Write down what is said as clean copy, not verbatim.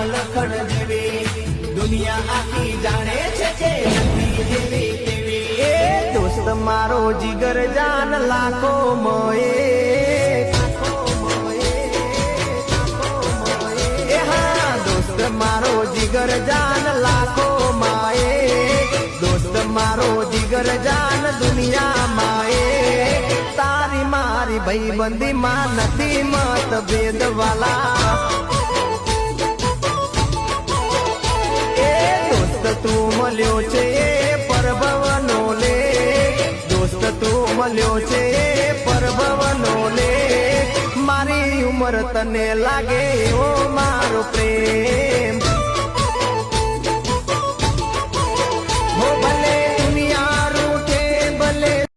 લખણ જેવી દુનિયા આખી જાણે છે કે નથી જેવી તેવી એ દોસ્ત મારો જીગર જાન લાખો મોએ મારો જીગર જાન લાખો માએ દોસ્ત મારો જીગર જાન દુનિયા માએ તારી મારી ભાઈબંધી માં નથી મતભેદ વાલા એ દોસ્ત તું મળ્યો છે પરભવનો લે દોસ્ત તું મળ્યો છે પરભવનો લે મારી ઉંમર તને લાગે એવો મારો પ્રેમ